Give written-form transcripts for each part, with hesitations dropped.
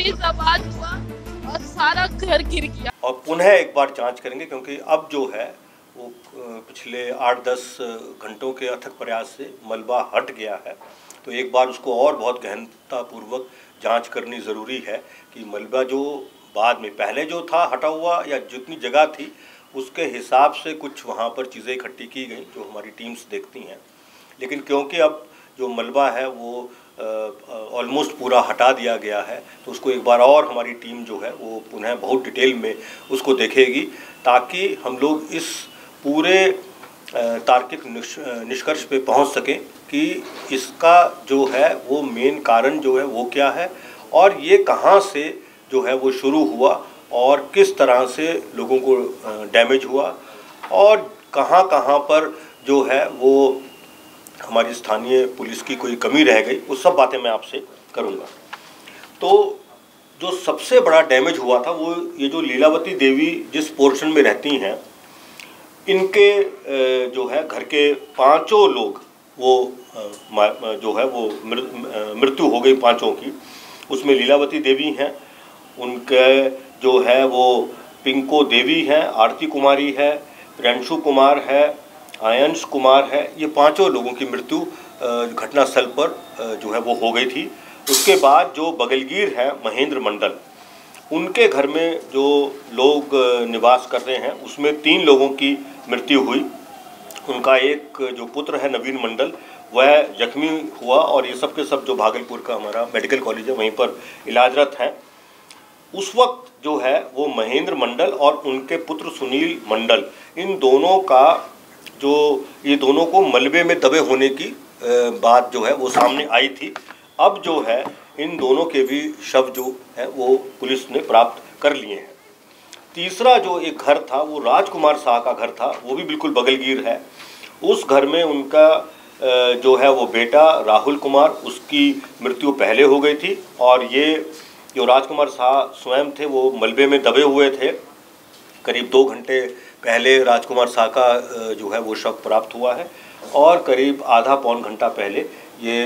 तेज आवाज हुआ और सारा घर गिर गया। और पुनः एक बार जांच करेंगे, क्योंकि अब जो है वो पिछले 8-10 घंटों के अथक प्रयास से मलबा हट गया है। तो एक बार उसको और बहुत गहनतापूर्वक जांच करनी ज़रूरी है कि मलबा जो बाद में पहले जो था हटा हुआ या जितनी जगह थी उसके हिसाब से कुछ वहाँ पर चीज़ें इकट्ठी की गई जो हमारी टीम्स देखती हैं। लेकिन क्योंकि अब जो मलबा है वो ऑलमोस्ट पूरा हटा दिया गया है, तो उसको एक बार और हमारी टीम जो है वो पुनः बहुत डिटेल में उसको देखेगी, ताकि हम लोग इस पूरे तार्किक निष्कर्ष पे पहुंच सकें कि इसका जो है वो मेन कारण जो है वो क्या है और ये कहाँ से जो है वो शुरू हुआ और किस तरह से लोगों को डैमेज हुआ और कहाँ कहाँ पर जो है वो हमारी स्थानीय पुलिस की कोई कमी रह गई, वो सब बातें मैं आपसे करूँगा। तो जो सबसे बड़ा डैमेज हुआ था वो ये जो लीलावती देवी जिस पोर्शन में रहती हैं, इनके जो है घर के पांचों लोग वो जो है वो मृत्यु हो गई पांचों की। उसमें लीलावती देवी हैं, उनके जो है वो पिंको देवी हैं, आरती कुमारी है, प्रियांशु कुमार है, आयंश कुमार है। ये पांचों लोगों की मृत्यु घटनास्थल पर जो है वो हो गई थी। उसके बाद जो बगलगीर है महेंद्र मंडल, उनके घर में जो लोग निवास कर रहे हैं उसमें 3 लोगों की मृत्यु हुई। उनका एक जो पुत्र है नवीन मंडल, वह जख्मी हुआ और ये सब के सब जो भागलपुर का हमारा मेडिकल कॉलेज है वहीं पर इलाजरत हैं। उस वक्त जो है वो महेंद्र मंडल और उनके पुत्र सुनील मंडल, इन दोनों का जो ये दोनों को मलबे में दबे होने की बात जो है वो सामने आई थी। अब जो है इन दोनों के भी शव जो है वो पुलिस ने प्राप्त कर लिए हैं। तीसरा जो एक घर था वो राजकुमार शाह का घर था, वो भी बिल्कुल बगलगीर है। उस घर में उनका जो है वो बेटा राहुल कुमार, उसकी मृत्यु पहले हो गई थी और ये जो राजकुमार शाह स्वयं थे वो मलबे में दबे हुए थे। करीब 2 घंटे पहले राजकुमार शाह का जो है वो शव प्राप्त हुआ है और करीब आधा पौन घंटा पहले ये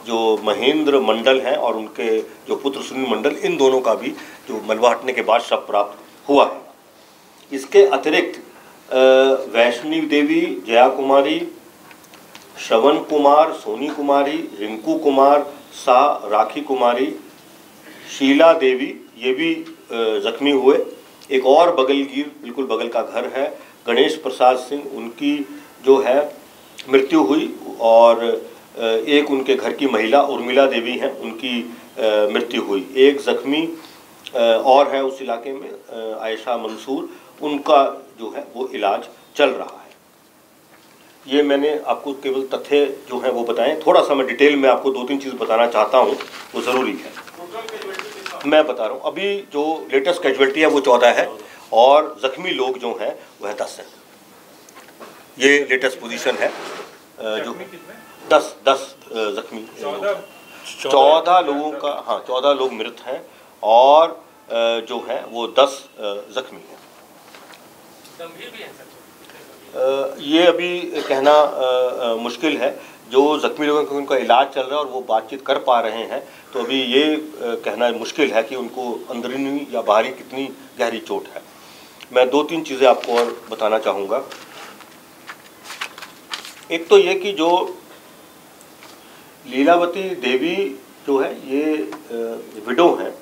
जो महेंद्र मंडल हैं और उनके जो पुत्र सुनील मंडल, इन दोनों का भी जो मलबा हटने के बाद शव प्राप्त हुआ है। इसके अतिरिक्त वैष्णवी देवी, जया कुमारी, श्रवण कुमार, सोनी कुमारी, रिंकू कुमार शाह, राखी कुमारी, शीला देवी, ये भी जख्मी हुए। एक और बगलगीर बिल्कुल बगल का घर है गणेश प्रसाद सिंह, उनकी जो है मृत्यु हुई और एक उनके घर की महिला उर्मिला देवी हैं, उनकी मृत्यु हुई। एक जख्मी और है उस इलाके में आयशा मंसूर, उनका जो है वो इलाज चल रहा है। ये मैंने आपको केवल तथ्य जो है वो बताएं। थोड़ा सा मैं डिटेल में आपको 2-3 चीज़ बताना चाहता हूँ, वो ज़रूरी है। मैं बता रहा हूँ, अभी जो लेटेस्ट कैजुअलिटी है वो 14 है और ज़ख्मी लोग जो हैं वह 10 हैं। ये लेटेस्ट पोजीशन है जो 10 जख्मी, 14 लोगों का, हाँ 14 लोग मृत हैं और जो है वो 10 जख्मी हैं। ये अभी कहना मुश्किल है। जो जख्मी लोगों का उनका इलाज चल रहा है और वो बातचीत कर पा रहे हैं, तो अभी ये कहना मुश्किल है कि उनको अंदरूनी या बाहरी कितनी गहरी चोट है। मैं 2-3 चीज़ें आपको और बताना चाहूँगा। एक तो ये कि जो लीलावती देवी जो है ये विडो हैं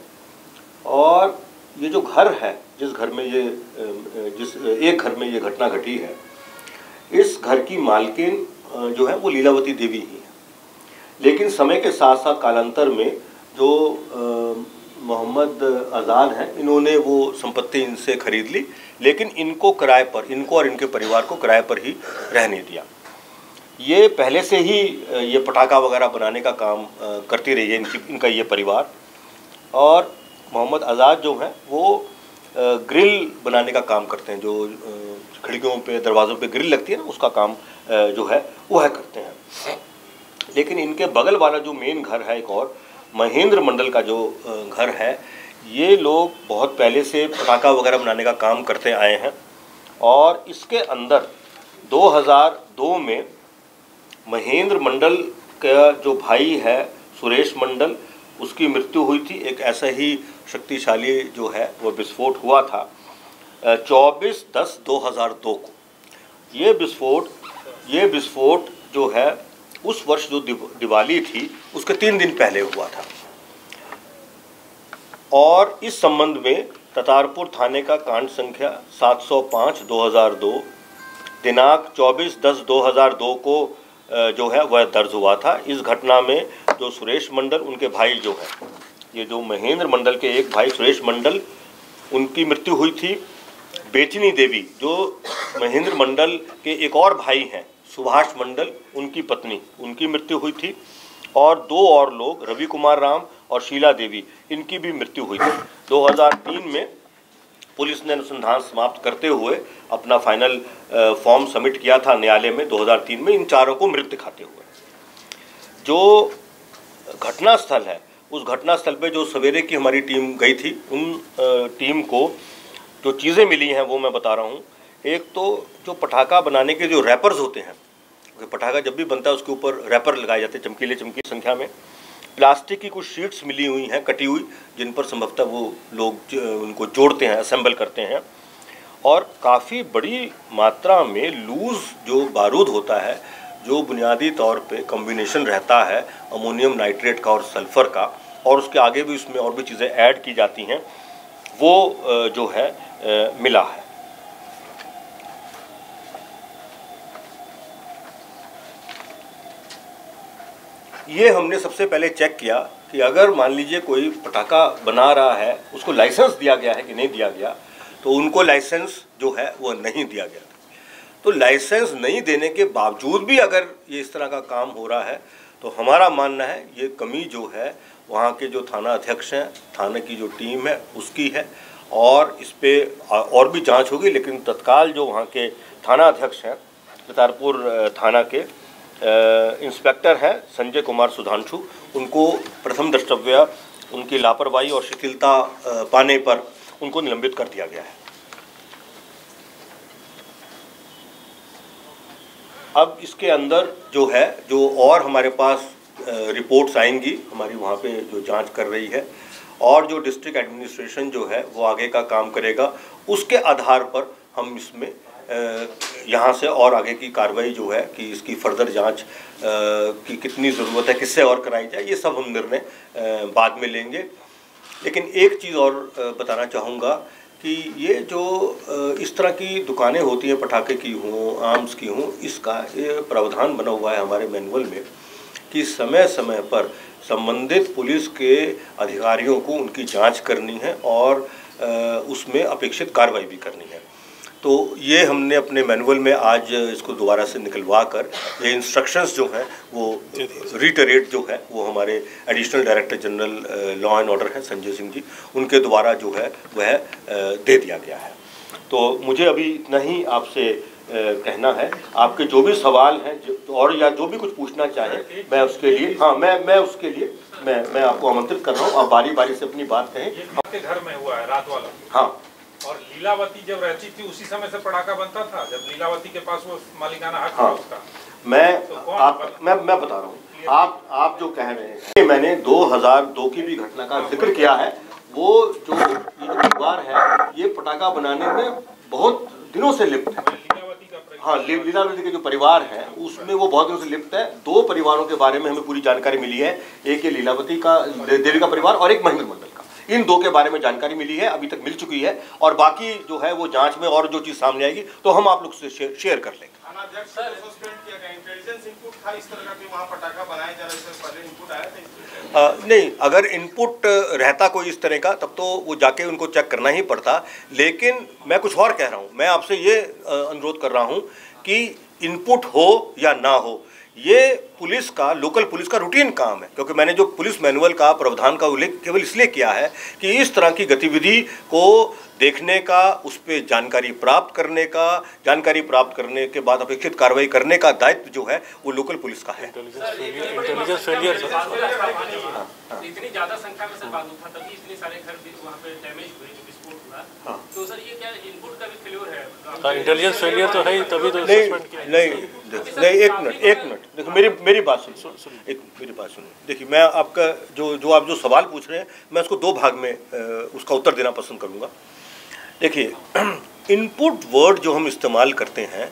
और ये जो घर है जिस घर में ये एक घर में ये घटना घटी है, इस घर की मालकिन जो है वो लीलावती देवी ही है। लेकिन समय के साथ साथ कालांतर में जो मोहम्मद आज़ाद हैं, इन्होंने वो संपत्ति इनसे खरीद ली, लेकिन इनको किराए पर, इनको और इनके परिवार को किराए पर ही रहने दिया। ये पहले से ही ये पटाखा वगैरह बनाने का काम करती रही है इनका ये परिवार। और मोहम्मद आज़ाद जो हैं वो ग्रिल बनाने का काम करते हैं, जो खिड़कियों पे दरवाज़ों पे ग्रिल लगती है ना, उसका काम जो है वह करते हैं। लेकिन इनके बगल वाला जो मेन घर है एक और महेंद्र मंडल का जो घर है, ये लोग बहुत पहले से पटाखा वगैरह बनाने का काम करते आए हैं और इसके अंदर 2002 में महेंद्र मंडल का जो भाई है सुरेश मंडल, उसकी मृत्यु हुई थी। एक ऐसा ही शक्तिशाली जो है वो विस्फोट हुआ था 24/10/2002 को। ये विस्फोट जो है उस वर्ष जो दिवाली थी उसके 3 दिन पहले हुआ था। और इस संबंध में ततारपुर थाने का कांड संख्या 705/2002 दिनांक 24/10/2002 को जो है वह दर्ज हुआ था। इस घटना में जो सुरेश मंडल, उनके भाई जो है, ये जो महेंद्र मंडल के एक भाई सुरेश मंडल, उनकी मृत्यु हुई थी। बेचनी देवी जो महेंद्र मंडल के एक और भाई हैं सुभाष मंडल, उनकी पत्नी, उनकी मृत्यु हुई थी। और 2 और लोग, रवि कुमार राम और शीला देवी, इनकी भी मृत्यु हुई थी। 2003 में पुलिस ने अनुसंधान समाप्त करते हुए अपना फाइनल फॉर्म सबमिट किया था न्यायालय में 2003 में, इन चारों को मृत दिखाते हुए। जो घटनास्थल है, उस घटनास्थल पे जो सवेरे की हमारी टीम गई थी, उन टीम को जो चीज़ें मिली हैं वो मैं बता रहा हूँ। एक तो जो पटाखा बनाने के जो रैपर्स होते हैं, पटाखा जब भी बनता है उसके ऊपर रैपर लगाए जाते हैं चमकीले संख्या में। प्लास्टिक की कुछ शीट्स मिली हुई हैं कटी हुई, जिन पर संभवतः वो लोग उनको जोड़ते हैं, असेंबल करते हैं। और काफ़ी बड़ी मात्रा में लूज़ जो बारूद होता है, जो बुनियादी तौर पे कॉम्बिनेशन रहता है अमोनियम नाइट्रेट का और सल्फ़र का, और उसके आगे भी उसमें और भी चीज़ें ऐड की जाती हैं, वो जो है मिला है। ये हमने सबसे पहले चेक किया कि अगर मान लीजिए कोई पटाखा बना रहा है, उसको लाइसेंस दिया गया है कि नहीं दिया गया, तो उनको लाइसेंस जो है वो नहीं दिया गया। तो लाइसेंस नहीं देने के बावजूद भी अगर ये इस तरह का काम हो रहा है, तो हमारा मानना है ये कमी जो है वहाँ के जो थाना अध्यक्ष हैं, थाने की जो टीम है उसकी है, और इस पर और भी जांच होगी। लेकिन तत्काल जो वहाँ के थाना अध्यक्ष हैं, ततारपुर थाना के इंस्पेक्टर हैं संजय कुमार सुधांशु, उनको प्रथम द्रष्टव्य उनकी लापरवाही और शिथिलता पाने पर उनको निलंबित कर दिया गया है। अब इसके अंदर जो है, जो और हमारे पास रिपोर्ट्स आएंगी, हमारी वहाँ पे जो जांच कर रही है, और जो डिस्ट्रिक्ट एडमिनिस्ट्रेशन जो है वो आगे का काम करेगा, उसके आधार पर हम इसमें यहाँ से और आगे की कार्रवाई जो है कि इसकी फर्दर जांच की कितनी ज़रूरत है, किससे और कराई जाए, ये सब हम निर्णय बाद में लेंगे। लेकिन एक चीज़ और बताना चाहूँगा कि ये जो इस तरह की दुकानें होती हैं, पटाखे की हों, आर्म्स की हों, इसका ये प्रावधान बना हुआ है हमारे मैनुअल में कि समय समय पर संबंधित पुलिस के अधिकारियों को उनकी जांच करनी है और उसमें अपेक्षित कार्रवाई भी करनी है। तो ये हमने अपने मैनुअल में आज इसको दोबारा से निकलवा कर ये इंस्ट्रक्शंस जो हैं वो रिटरेट जो है वो हमारे additional director general law and order हैं संजय सिंह जी, उनके द्वारा जो है वह दे दिया गया है। तो मुझे अभी इतना ही आपसे कहना है। आपके जो भी सवाल हैं और या जो भी कुछ पूछना चाहें, मैं उसके लिए मैं उसके लिए मैं आपको आमंत्रित कर रहा हूँ। आप बारी बारी से अपनी बात कहें। आपके घर में हुआ है रात वाला? हाँ। और लीलावती जब रहती थी उसी समय से पटाखा बनता था, जब लीलावती के पास वो मालिकाना हक था उसका? मैं बता रहा हूँ। आप जो कह रहे हैं, मैंने 2002 की भी घटना का जिक्र किया है। वो जो ये परिवार है ये पटाखा बनाने में बहुत दिनों से लिप्त है। हाँ, लीलावती के जो परिवार है उसमें वो बहुत दिनों से लिप्त है। 2 परिवारों के बारे में हमें पूरी जानकारी मिली है, एक ये लीलावती का देवी का परिवार और एक महेंद्र मंडल का। इन 2 के बारे में जानकारी मिली है, अभी तक मिल चुकी है, और बाकी जो है वो जांच में और जो चीज़ सामने आएगी तो हम आप लोग से शेयर कर लेंगे। नहीं, अगर इनपुट रहता कोई इस तरह का तब तो वो जाके उनको चेक करना ही पड़ता। लेकिन मैं कुछ और कह रहा हूँ, मैं आपसे ये अनुरोध कर रहा हूँ कि इनपुट हो या ना हो, ये पुलिस का, लोकल पुलिस का रूटीन काम है। क्योंकि मैंने जो पुलिस मैनुअल का प्रावधान का उल्लेख केवल इसलिए किया है कि इस तरह की गतिविधि को देखने का, उस पर जानकारी प्राप्त करने के बाद अपेक्षित कार्रवाई करने का दायित्व जो है वो लोकल पुलिस का है। इंटेलिजेंस फेलियर इतनी ज़्यादा संख्या में से बात था, तभी इतने सारे घर वहाँ पे डैमेज हुए, जो विस्फोट हुआ। था। हाँ। तो सर ये क्या इनपुट का भी फेल्योर है? हाँ, इंटेलिजेंस फेलियर तो है ही, तभी तो नहीं सस्पेंड किया। नहीं, एक मिनट देखो, मेरी बात सुनो, मेरी बात सुनो। देखिए, मैं आपका जो आप जो सवाल पूछ रहे हैं, मैं उसको दो भाग में उसका उत्तर देना पसंद करूँगा। देखिए, इनपुट वर्ड जो हम इस्तेमाल करते हैं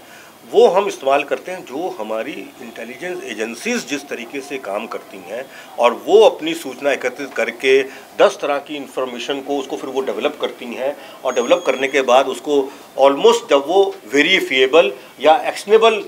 वो हम इस्तेमाल करते हैं जो हमारी इंटेलिजेंस एजेंसीज जिस तरीके से काम करती हैं, और वो अपनी सूचना एकत्रित करके 10 तरह की इंफॉर्मेशन को उसको फिर वो डेवलप करती हैं, और डेवलप करने के बाद उसको ऑलमोस्ट जब वो वेरीफिएबल या एक्शनेबल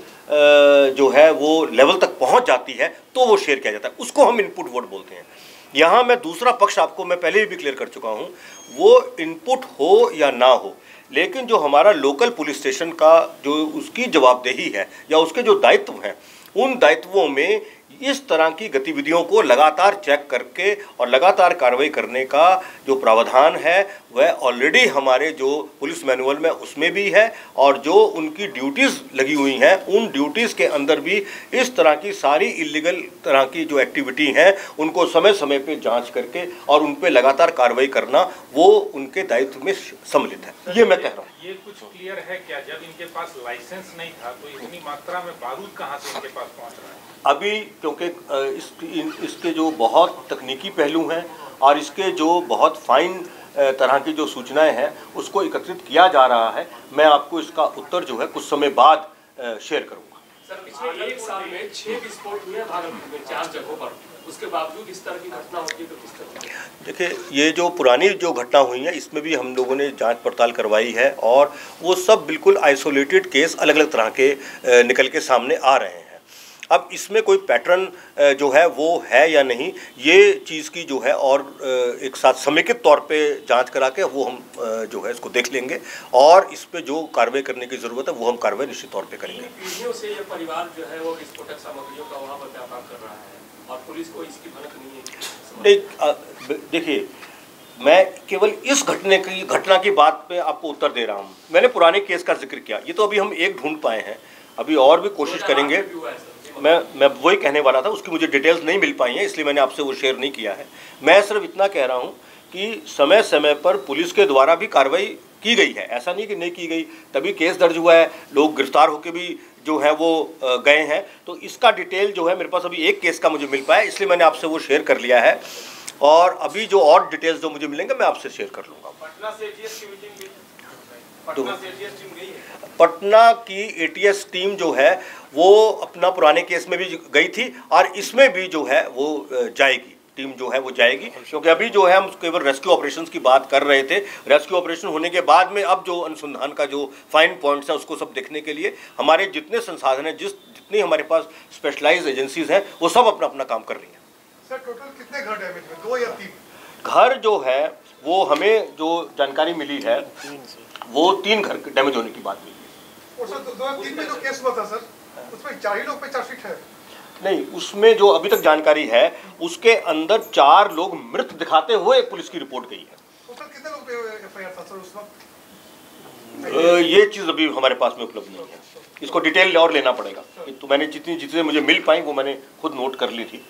जो है वो लेवल तक पहुंच जाती है तो वो शेयर किया जाता है, उसको हम इनपुट वर्ड बोलते हैं। यहाँ मैं दूसरा पक्ष आपको मैं पहले भी क्लियर कर चुका हूँ, वो इनपुट हो या ना हो, लेकिन जो हमारा लोकल पुलिस स्टेशन का जो उसकी जवाबदेही है या उसके जो दायित्व हैं, उन दायित्वों में इस तरह की गतिविधियों को लगातार चेक करके और लगातार कार्रवाई करने का जो प्रावधान है वह ऑलरेडी हमारे जो पुलिस मैनुअल में उसमें भी है, और जो उनकी ड्यूटीज़ लगी हुई हैं उन ड्यूटीज़ के अंदर भी इस तरह की सारी इलीगल तरह की जो एक्टिविटी हैं उनको समय समय पे जांच करके और उन पे लगातार कार्रवाई करना वो उनके दायित्व में सम्मिलित है। ये मैं कह रहा हूँ। ये कुछ क्लियर है क्या, जब इनके पास लाइसेंस नहीं था तो इतनी मात्रा में बारूद कहाँ से इनके पास पहुँच रहा है? अभी क्योंकि इसके जो बहुत तकनीकी पहलू हैं और इसके जो बहुत फाइन तरह की जो सूचनाएं हैं उसको एकत्रित किया जा रहा है, मैं आपको इसका उत्तर जो है कुछ समय बाद शेयर करूंगा। सर, पिछले 1 साल में 6 विस्फोट हुए भागलपुर में 4 जगहों पर, उसके बावजूद इस तरह की घटना होती है तो किस तरह? देखिए, ये जो पुरानी जो घटना हुई है इसमें भी हम लोगों ने जांच पड़ताल करवाई है, और वो सब बिल्कुल आइसोलेटेड केस अलग अलग तरह के निकल के सामने आ रहे हैं। अब इसमें कोई पैटर्न जो है वो है या नहीं, ये चीज़ की जो है और एक साथ समेकित तौर पे जांच करा के वो हम जो है इसको देख लेंगे, और इस पे जो कार्रवाई करने की ज़रूरत है वो हम कार्रवाई निश्चित तौर पे करेंगे। पीढ़ियों से ये परिवार जो है वो विस्फोटक सामग्रियों का वहाँ पर व्यापार कर रहा है और पुलिस को इसकी भनक नहीं है। देखिए, मैं केवल इस घटना की बात पे आपको उत्तर दे रहा हूँ। मैंने पुराने केस का जिक्र किया, ये तो अभी हम एक ढूंढ पाए हैं, अभी और भी कोशिश करेंगे। मैं वही कहने वाला था, उसकी मुझे डिटेल्स नहीं मिल पाई हैं इसलिए मैंने आपसे वो शेयर नहीं किया है। मैं सिर्फ इतना कह रहा हूँ कि समय समय पर पुलिस के द्वारा भी कार्रवाई की गई है, ऐसा नहीं कि नहीं की गई, तभी केस दर्ज हुआ है, लोग गिरफ्तार होकर भी जो है वो गए हैं। तो इसका डिटेल जो है मेरे पास अभी एक केस का मुझे मिल पाया, इसलिए मैंने आपसे वो शेयर कर लिया है, और अभी जो और डिटेल्स जो मुझे मिलेंगे मैं आपसे शेयर कर लूँगा। पटना की एटीएस टीम जो है वो अपना पुराने केस में भी गई थी, और इसमें भी जो है वो जाएगी, टीम जो है वो जाएगी, क्योंकि अभी जो है हम केवल रेस्क्यू ऑपरेशंस की बात कर रहे थे। रेस्क्यू ऑपरेशन होने के बाद में अब जो अनुसंधान का जो फाइन पॉइंट्स है उसको सब देखने के लिए हमारे जितने संसाधन हैं, जितनी हमारे पास स्पेशलाइज्ड एजेंसीज हैं, वो सब अपना अपना काम कर रही हैं। सर, टोटल कितने घर डैमेज हुए, 2 या 3? घर जो है वो हमें जो जानकारी मिली है वो 3 घर डैमेज होने की बात मिली है। और सर 2 या 3 में जो केस हुआ था सर, उसमें 4 ही लोग पे चार्जशीट है? नहीं, उसमें जो अभी तक जानकारी है उसके अंदर 4 लोग मृत दिखाते हुए पुलिस की रिपोर्ट गई है। तो सर कितने लोग पे एफआईआर था सर उस वक्त? ये चीज़ अभी हमारे पास में उपलब्ध नहीं है, इसको डिटेल और लेना पड़ेगा। तो मैंने जितनी मुझे मिल पाई वो मैंने खुद नोट कर ली थी।